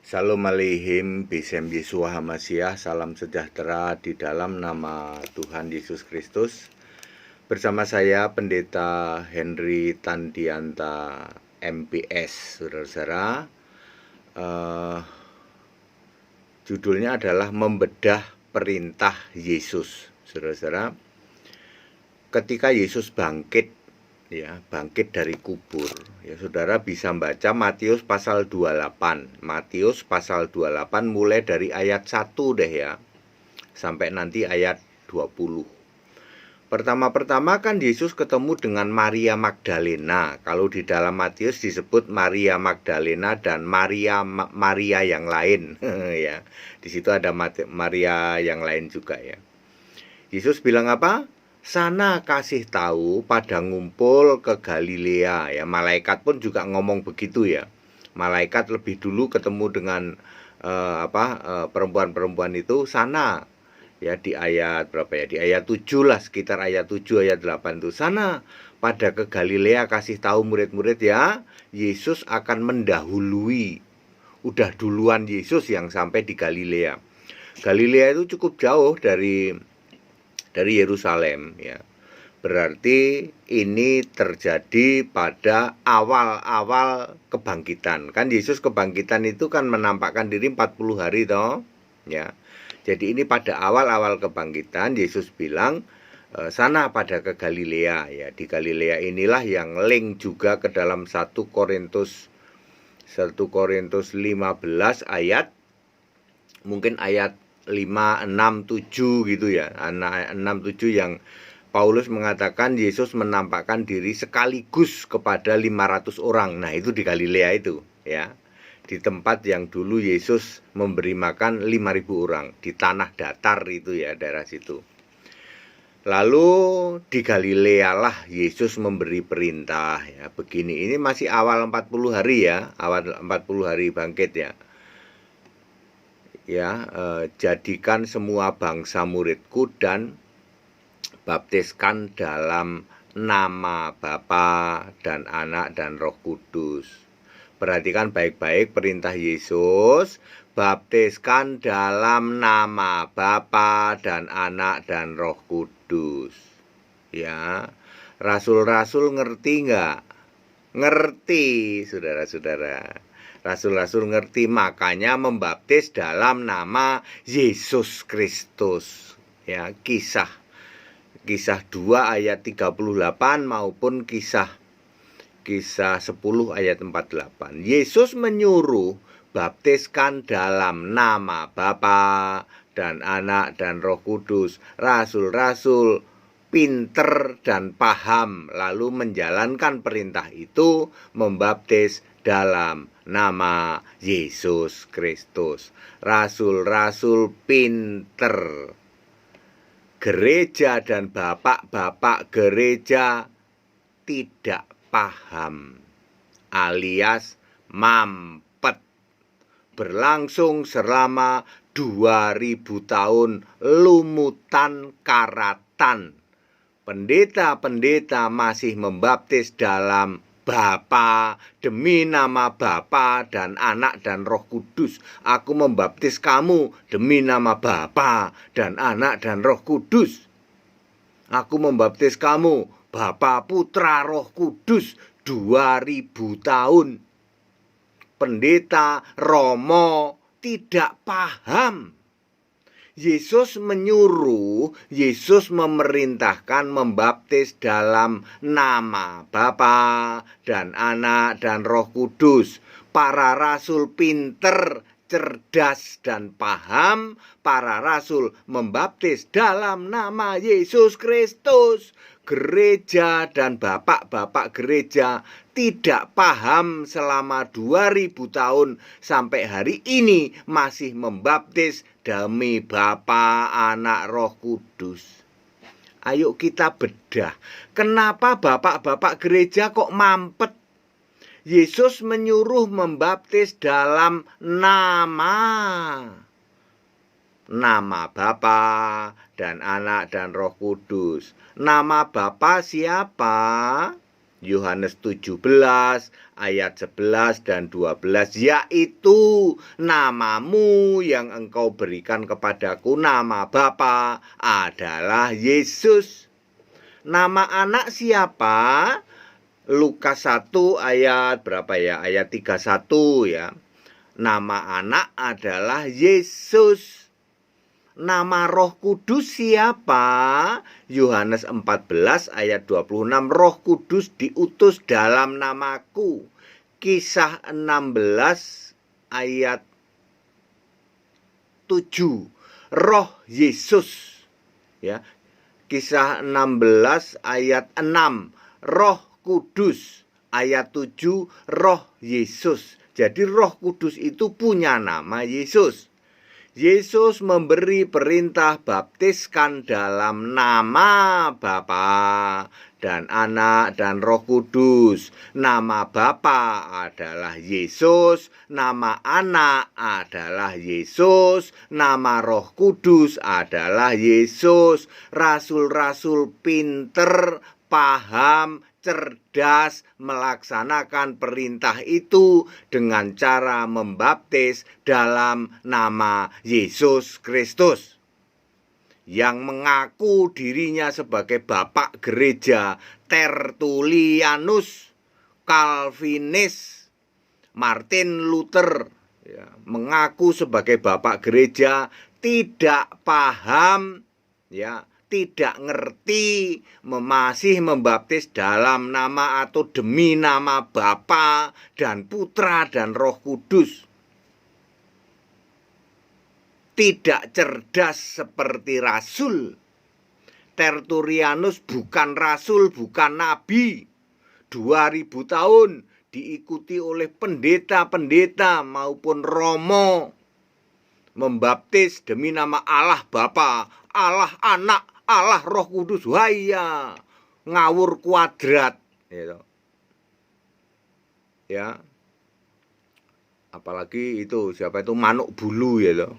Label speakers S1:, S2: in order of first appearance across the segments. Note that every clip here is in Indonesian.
S1: Shalom Aleihim, Bisem Yeshua Hamasiah, salam sejahtera di dalam nama Tuhan Yesus Kristus. Bersama saya Pendeta Henry Tandianta MPS, saudara-saudara. Judulnya adalah membedah perintah Yesus, saudara-saudara. Ketika Yesus bangkit dari kubur, ya saudara bisa baca Matius pasal 28. Matius pasal 28 mulai dari ayat 1 deh ya, sampai nanti ayat 20. Pertama-pertama kan Yesus ketemu dengan Maria Magdalena. Kalau di dalam Matius disebut Maria Magdalena dan Maria yang lain ya. Di situ ada Maria yang lain juga ya. Yesus bilang apa? Sana kasih tahu pada ngumpul ke Galilea ya. Malaikat pun juga ngomong begitu ya. Malaikat lebih dulu ketemu dengan perempuan-perempuan itu sana ya, di ayat berapa ya? Di ayat 7 lah, sekitar ayat 7 ayat 8 itu. Sana pada ke Galilea kasih tahu murid-murid ya, Yesus akan mendahului. Udah duluan Yesus yang sampai di Galilea. Galilea itu cukup jauh dari Yerusalem ya. Berarti ini terjadi pada awal-awal kebangkitan. Kan Yesus kebangkitan itu kan menampakkan diri 40 hari toh ya. Jadi ini pada awal-awal kebangkitan Yesus bilang sana pada ke Galilea ya. Di Galilea inilah yang link juga ke dalam 1 Korintus 15 ayat mungkin ayat 5, 6, 7 gitu ya. 6, 7 yang Paulus mengatakan Yesus menampakkan diri sekaligus kepada 500 orang. Nah, itu di Galilea itu ya. Di tempat yang dulu Yesus memberi makan 5.000 orang, di tanah datar itu ya, daerah situ. Lalu di Galilea lah Yesus memberi perintah ya, begini. Ini masih awal 40 hari ya, awal 40 hari bangkit ya. Jadikan semua bangsa muridku dan baptiskan dalam nama Bapa dan Anak dan Roh Kudus. Perhatikan baik-baik perintah Yesus, baptiskan dalam nama Bapa dan Anak dan Roh Kudus. Ya, rasul-rasul ngerti nggak? Ngerti, saudara-saudara. Rasul-rasul ngerti, makanya membaptis dalam nama Yesus Kristus. Ya, kisah 2 ayat 38 maupun kisah 10 ayat 48. Yesus menyuruh baptiskan dalam nama Bapa dan Anak dan Roh Kudus. Rasul-rasul pinter dan paham lalu menjalankan perintah itu, membaptis dalam nama Yesus Kristus. Rasul-rasul pinter. Gereja dan bapak-bapak gereja tidak paham alias mampet. Berlangsung selama 2000 tahun lumutan karatan. Pendeta-pendeta masih membaptis dalam Bapa, demi nama Bapa dan Anak dan Roh Kudus. Aku membaptis kamu demi nama Bapa dan Anak dan Roh Kudus. Aku membaptis kamu Bapa, Putra, Roh Kudus. 2000 tahun. Pendeta, romo tidak paham. Yesus menyuruh, Yesus memerintahkan membaptis dalam nama Bapa dan Anak dan Roh Kudus. Para rasul pinter, cerdas dan paham. Para rasul membaptis dalam nama Yesus Kristus. Gereja dan bapak-bapak gereja tidak paham selama 2000 tahun sampai hari ini masih membaptis demi Bapa, Anak, Roh Kudus. Ayo kita bedah. Kenapa bapak-bapak gereja kok mampet? Yesus menyuruh membaptis dalam nama Bapa dan Anak dan Roh Kudus. Nama Bapa siapa? Yohanes 17 ayat 11 dan 12, yaitu namamu yang engkau berikan kepadaku, nama Bapa adalah Yesus. Nama anak siapa? Lukas 1 ayat berapa ya? Ayat 31 ya. Nama anak adalah Yesus. Nama Roh Kudus siapa? Yohanes 14 ayat 26, Roh Kudus diutus dalam namaku. Kisah 16 ayat 7, Roh Yesus. Ya. Kisah 16 ayat 6, Roh Kudus. Ayat 7, Roh Yesus. Jadi Roh Kudus itu punya nama Yesus. Yesus memberi perintah baptiskan dalam nama Bapa dan Anak dan Roh Kudus. Nama Bapa adalah Yesus, nama Anak adalah Yesus, nama Roh Kudus adalah Yesus. Rasul-rasul pinter, paham, cerdas melaksanakan perintah itu dengan cara membaptis dalam nama Yesus Kristus. Yang mengaku dirinya sebagai bapak gereja, Tertullianus, Calvinis, Martin Luther, ya, mengaku sebagai bapak gereja, tidak paham, ya, tidak ngerti, masih membaptis dalam nama atau demi nama Bapa dan Putra dan Roh Kudus. Tidak cerdas seperti rasul. Tertullianus bukan rasul, bukan nabi. 2000 tahun diikuti oleh pendeta-pendeta maupun romo, membaptis demi nama Allah Bapa, Allah Anak, Allah Roh Kudus. Wahya, ngawur kuadrat gitu. Ya. Apalagi itu siapa itu Manuk Bulu ya loh.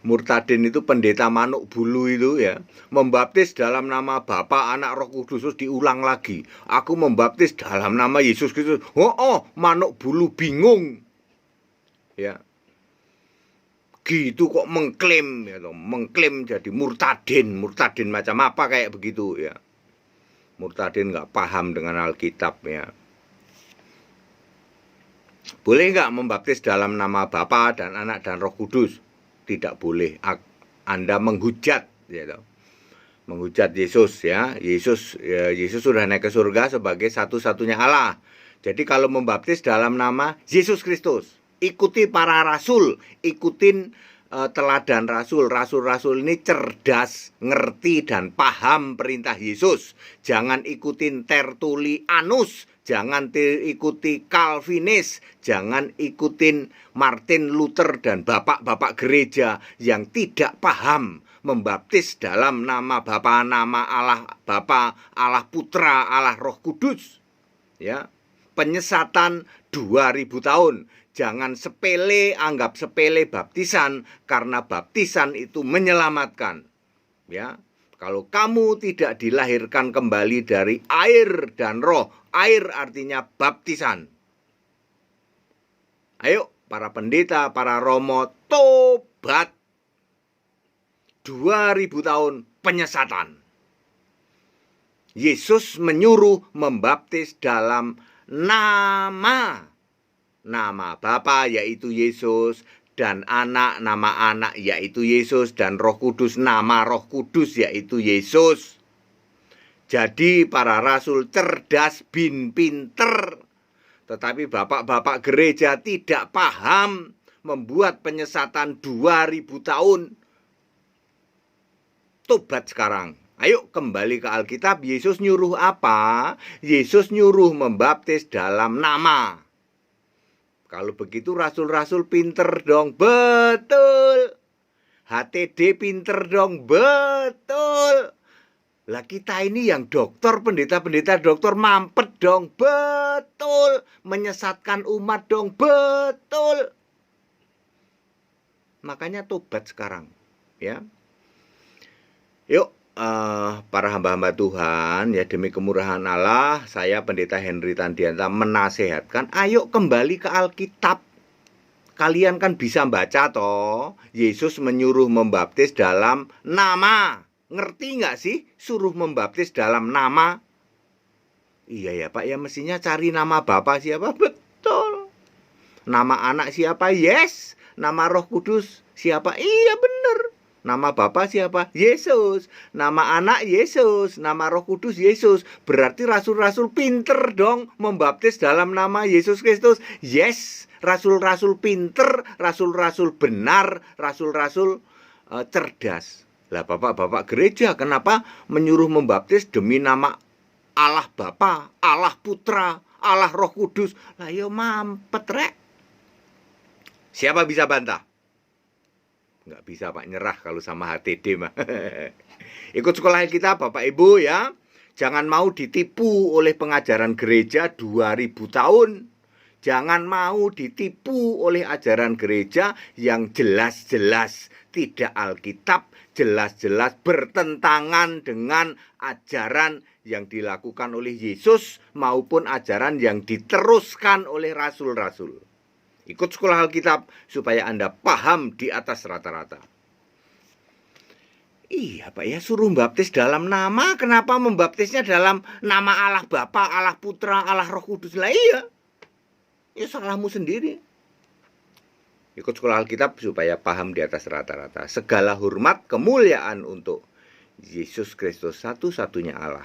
S1: Murtadin itu pendeta Manuk Bulu itu ya, membaptis dalam nama Bapa, Anak, Roh Kudus. Terus diulang lagi, aku membaptis dalam nama Yesus Kristus. Manuk Bulu bingung. Ya. Gitu kok mengklaim ya toh, mengklaim jadi murtadin macam apa kayak begitu ya. Murtadin nggak paham dengan Alkitab ya. Boleh nggak membaptis dalam nama Bapa dan Anak dan Roh Kudus? Tidak boleh. Anda menghujat ya toh. Menghujat Yesus ya. Yesus sudah naik ke surga sebagai satu-satunya Allah. Jadi kalau membaptis dalam nama Yesus Kristus, ikuti para rasul, ikutin teladan rasul. Rasul-rasul ini cerdas, ngerti dan paham perintah Yesus. Jangan ikutin Tertullianus, jangan ikuti Calvinis, jangan ikutin Martin Luther dan bapak-bapak gereja yang tidak paham membaptis dalam nama Bapa, nama Allah Bapa, Allah Putra, Allah Roh Kudus. Ya. Penyesatan 2000 tahun. Jangan sepele, anggap sepele baptisan, karena baptisan itu menyelamatkan. Ya. Kalau kamu tidak dilahirkan kembali dari air dan roh, air artinya baptisan. Ayo para pendeta, para romo, tobat. 2000 tahun penyesatan. Yesus menyuruh membaptis dalam nama Bapa yaitu Yesus, dan Anak, nama Anak yaitu Yesus, dan Roh Kudus, nama Roh Kudus yaitu Yesus. Jadi para rasul cerdas bin pinter, tetapi bapak-bapak gereja tidak paham, membuat penyesatan 2000 tahun. Tobat sekarang. Ayo kembali ke Alkitab. Yesus nyuruh apa? Yesus nyuruh membaptis dalam nama. Kalau begitu rasul-rasul pinter dong. Betul. HTD pinter dong. Betul. Lah kita ini yang dokter, pendeta-pendeta dokter mampet dong. Betul. Menyesatkan umat dong. Betul. Makanya tobat sekarang. Ya. Yuk. para hamba-hamba Tuhan, ya demi kemurahan Allah, saya Pendeta Henry Tandianta menasehatkan, ayo kembali ke Alkitab. Kalian kan bisa baca toh, Yesus menyuruh membaptis dalam nama. Ngerti nggak sih suruh membaptis dalam nama? Iya ya Pak, ya mestinya cari nama Bapa siapa? Betul. Nama anak siapa? Yes. Nama Roh Kudus siapa? Iya bener. Nama Bapa siapa? Yesus. Nama anak Yesus. Nama Roh Kudus Yesus. Berarti rasul-rasul pinter dong membaptis dalam nama Yesus Kristus. Yes. Rasul-rasul pinter, rasul-rasul benar, rasul-rasul cerdas. Lah bapak-bapak gereja kenapa menyuruh membaptis demi nama Allah Bapa, Allah Putra, Allah Roh Kudus? Lah yo mampet rek. Siapa bisa bantah? Nggak bisa Pak, nyerah kalau sama HTD mah. Ikut sekolah kita Bapak Ibu ya. Jangan mau ditipu oleh pengajaran gereja 2000 tahun. Jangan mau ditipu oleh ajaran gereja yang jelas-jelas tidak Alkitab, jelas-jelas bertentangan dengan ajaran yang dilakukan oleh Yesus maupun ajaran yang diteruskan oleh rasul-rasul. Ikut sekolah Alkitab supaya Anda paham di atas rata-rata. Iya Pak ya, suruh baptis dalam nama. Kenapa membaptisnya dalam nama Allah Bapa, Allah Putra, Allah Roh Kudus? Lah iya, ya salahmu sendiri. Ikut sekolah Alkitab supaya paham di atas rata-rata. Segala hormat, kemuliaan untuk Yesus Kristus, satu-satunya Allah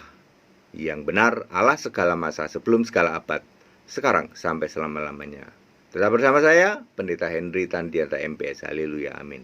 S1: yang benar, Allah segala masa, sebelum segala abad, sekarang sampai selama-lamanya. Tetap bersama saya, Pendeta Henry Tandianta MPS. Haleluya, amin.